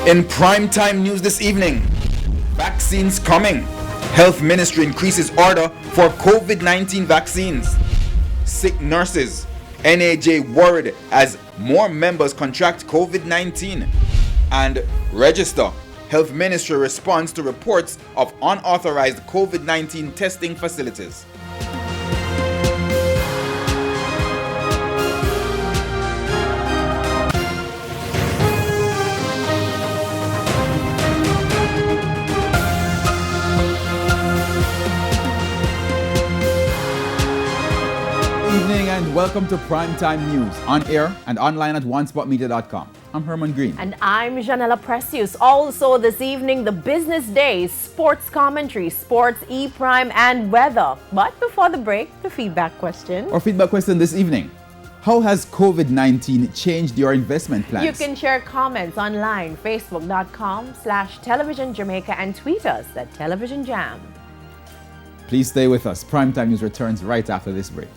In primetime news this evening, vaccines coming. Health Ministry increases order for COVID-19 vaccines. Sick nurses. NAJ worried as more members contract COVID-19. And register. Health Ministry responds to reports of unauthorized COVID-19 testing facilities. And welcome to Primetime News, on air and online at onespotmedia.com. I'm Herman Green. And I'm Janella Precious. Also this evening, the business day, sports commentary, sports e-prime and weather. But before the break, the feedback question. Our feedback question this evening: how has COVID-19 changed your investment plans? You can share comments online, facebook.com/television Jamaica, and tweet us at Television Jam. Please stay with us. Primetime News returns right after this break.